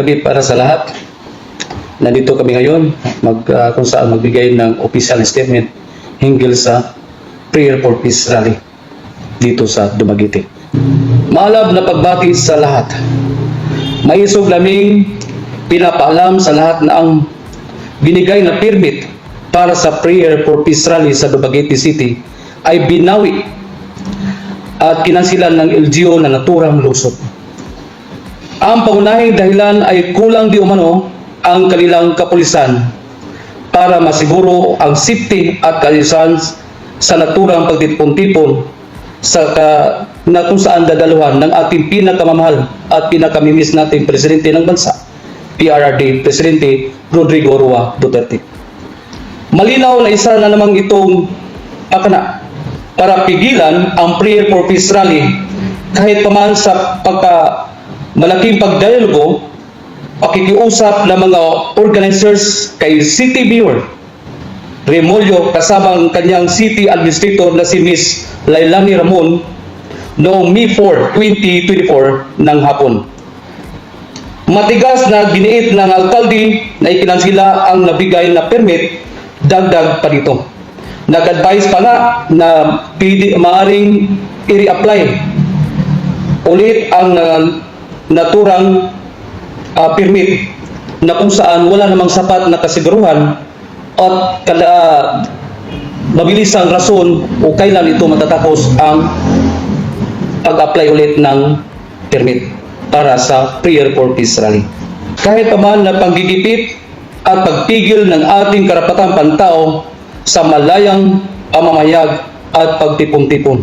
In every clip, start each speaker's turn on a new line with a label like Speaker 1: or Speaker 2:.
Speaker 1: Gabi para sa lahat. Nandito kami ngayon kung saan magbigay ng official statement hinggil sa Prayer for Peace Rally dito sa Dumaguete. Maalab na pagbati sa lahat. Maisog laming pinapaalam sa lahat na ang binigay na permit para sa Prayer for Peace Rally sa Dumaguete City ay binawi at kinansilan ng LGU na naturang lusot. Ang pangunahing dahilan ay kulang di umano ang kanilang kapulisan para masiguro ang safety at kaayusan sa naturang pagtipon-tipon na kung saan dadaluhan ng ating pinakamamahal at pinakamimiss nating presidente ng bansa, PRRD, Presidente Rodrigo Roa Duterte. Malinaw na isa na namang itong pakana para pigilan ang Prayer for Peace Rally kahit paman sa malaking pagdialogo, pakikiusap ng mga organizers kay City Mayor Remolyo kasabang kanyang City Administrator na si Miss Lailani Ramon noong May 4, 2024 ng hapon. Matigas na giniit ng alkalde na ikinansila ang nabigay na permit, dagdag pa dito. Nag-advise pa nga na maaring i-reapply ulit ang naturang permit na kung saan wala namang sapat na kasiguruhan at mabilis ang rason o kailan ito matatapos ang pag-apply ulit ng permit para sa Prayer for Peace Rally. Kahit pa man na panggigipit at pagpigil ng ating karapatang pantao sa malayang pamamayag at pagtipon-tipon.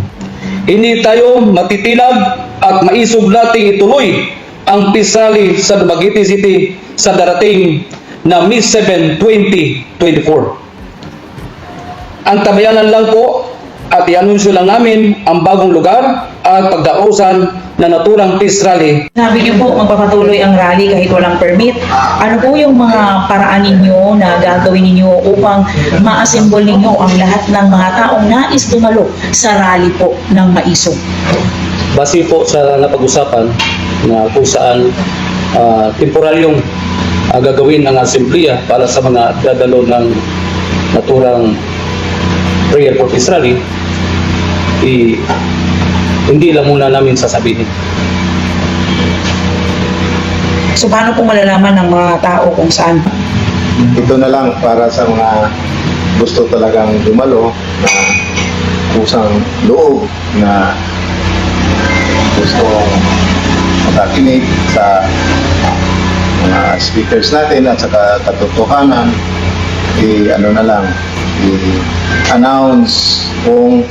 Speaker 1: Hindi tayo matitilag at maisog nating ituloy ang Peace Rally sa Dumaguete City sa darating na May 7, 2024. Ang tabayanan lang po at i-anunsyo lang namin ang bagong lugar at pagdausan na naturang Peace Rally.
Speaker 2: Sabi niyo po, magpapatuloy ang rally kahit walang permit. Ano po yung mga paraan ninyo na gagawin ninyo upang ma-assemble ninyo ang lahat ng mga taong nais dumalo sa rally po ng Maisog?
Speaker 1: Base po sa napag-usapan na kung saan temporaryong gagawin ang asembleya para sa mga dadalo ng naturang Prayer for Peace Rally, hindi lang muna namin sasabihin.
Speaker 2: So paano po malalaman ng mga tao kung saan?
Speaker 3: Ito na lang para sa mga gusto talagang dumalo na kusang loob na gusto makakinig sa mga speakers natin at saka katotohanan, ano na lang, i-announce kung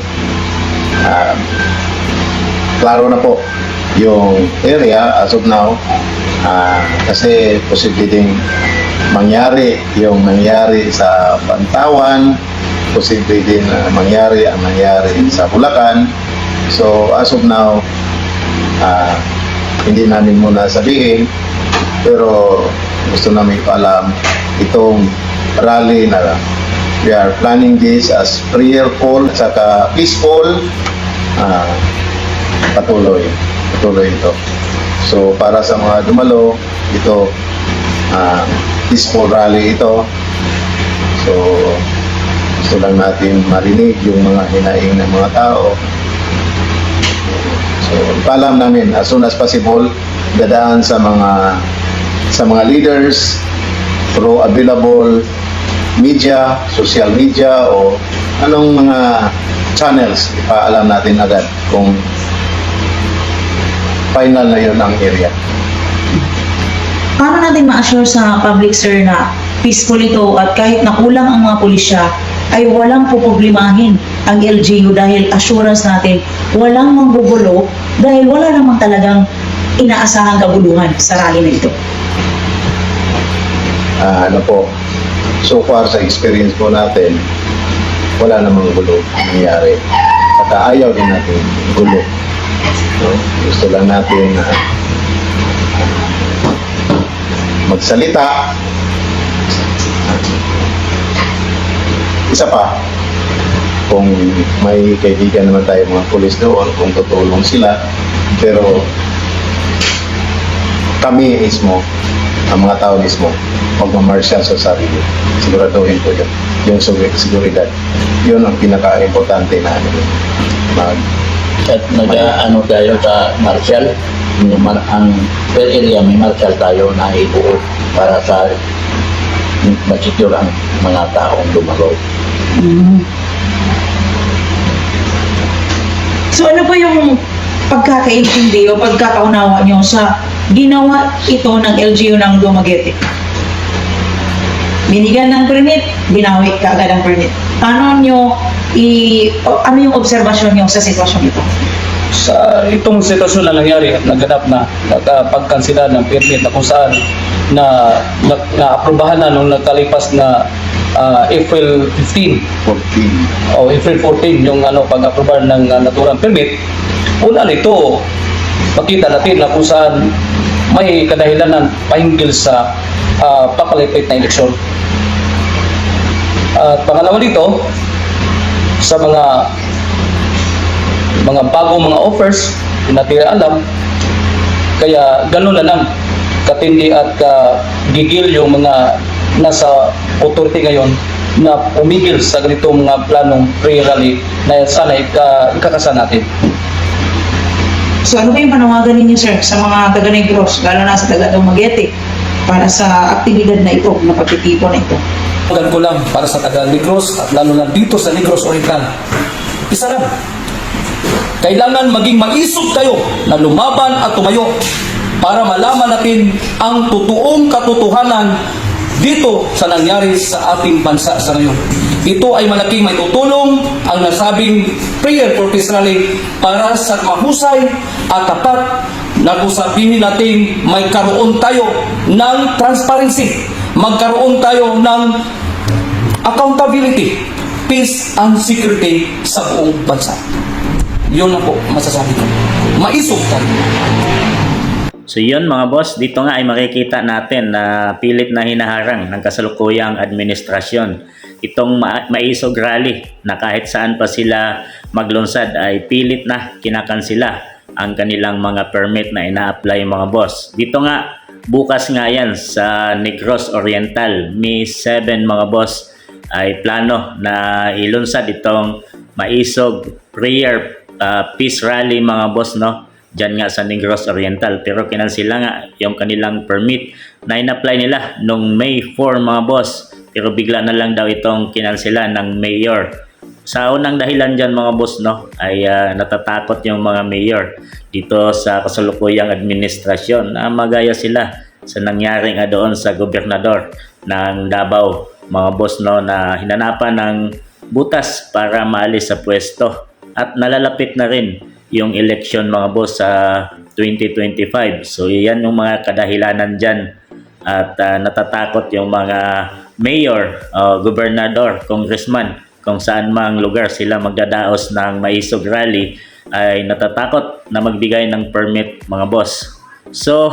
Speaker 3: klaro na po yung area as of now, kasi posible ding mangyari yung nangyari sa Bantawan, posible din mangyari ang nangyari sa Bulacan. So as of now, hindi namin muna sabihin, pero gusto namin paalam itong rally na we are planning this as prayerful at saka peaceful. Patuloy ito. So para sa mga dumalo, ito peaceful rally ito. So gusto lang natin marinig yung mga hinaing ng mga tao. So paalam namin as soon as possible, dadaan sa mga leaders through available media, social media o anong mga channels, ipaalam natin agad kung final na yun ang area.
Speaker 2: Paano natin ma-assure sa public, sir, na peaceful ito at kahit nakulang ang mga pulisya ay walang puproblemahin ang LGU dahil assurance natin walang manggugulo dahil wala namang talagang inaasahang kaguluhan sa rally na ito?
Speaker 3: Ano po, so far sa experience po natin, wala namang gulo nangyari. At ayaw din natin gulo. So, gusto lang natin magsalita. Isa pa, kung may kaibigan naman tayo mga pulis doon, kung tutulong sila, pero kami mismo ang mga tao mismo magmamarsyal sa sarili. Siguraduhin po yun. Yung seguridad. Yun ang pinaka-importante na ano yun.
Speaker 4: At nag-ano tayo sa martial, ang per area may martial tayo na ibuo para sa masecure ang mga taong dumalo.
Speaker 2: So ano po yung pagkakaintindi o pagkakaunawa nyo sa ginawa ito ng LGU ng Dumaguete? Binigyan ng permit, binawi ka agad ang permit. Ano ano yung obserbasyon nyo sa sitwasyon ito?
Speaker 1: Sa itong sitwasyon na nangyari at naganap na pagkansila ng permit na kung saan na-aprobahan na nung nagkalipas na April 15
Speaker 3: 14.
Speaker 1: o April 14 yung pag-aprobar ng naturang permit. Una nito, makita natin na kung saan may kadahilanan pahinggil sa papalipit na eleksyon. At pangalawa dito, sa mga bagong mga offers, hindi natin alam, kaya gano'n na lang katindi at gigil yung mga nasa authority ngayon na umigil sa ganitong mga planong pre-rally na sana ikakasa natin.
Speaker 2: So ano ba yung panawagan ninyo, sir, sa mga taga-Negros, lalo na sa taga-Dumaguete, para sa aktibidad na ito, na pagtitipon na ito?
Speaker 1: Pagkan ko lang para sa taga-Negros at lalo na dito sa Negros Oriental. Isa lang. Kailangan maging maisog tayo na lumaban at tumayo para malaman natin ang totoong katotohanan dito sa nangyari sa ating bansa sa ngayon. Ito ay malaking may tutulong ang nasabing prayer for peace rally para sa mahusay at tapat na kung sabihin natin may karoon tayo ng transparency, magkaroon tayo ng accountability, peace and security sa buong bansa. Yun na po masasabi ko. Maisog tayo.
Speaker 5: So yun mga boss, dito nga ay makikita natin na pilit na hinaharang ng kasalukuyang administrasyon itong maisog rally na kahit saan pa sila maglunsad ay pilit na kinakansila ang kanilang mga permit na ina-apply mga boss. Dito nga, bukas nga yan sa Negros Oriental, May 7 mga boss, ay plano na ilunsad itong maisog prayer peace rally mga boss, no? Diyan nga sa Negros Oriental, pero kinansila nga yung kanilang permit na in-apply nila nung May 4 mga boss, pero bigla na lang daw itong kinansila ng mayor. Sa unang dahilan dyan mga boss, no, ay natatakot yung mga mayor dito sa kasalukuyang administrasyon na magaya sila sa nangyari nga doon sa gobernador ng Davao mga boss, no, na hinanapan ng butas para maalis sa pwesto at nalalapit na rin yung election mga boss sa 2025. So yan yung mga kadahilanan dyan at natatakot yung mga mayor, gobernador, congressman, kung saan mang lugar sila magdadaos ng maisog rally ay natatakot na magbigay ng permit mga boss. So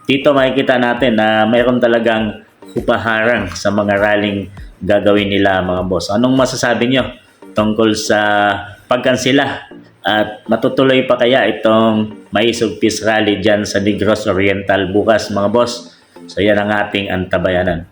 Speaker 5: dito makikita natin na mayroon talagang hupaharang sa mga rallying gagawin nila mga boss. Anong masasabi nyo tungkol sa pagkansila at matutuloy pa kaya itong maisog peace rally dyan sa Negros Oriental bukas mga boss? So yan ang ating antabayanan.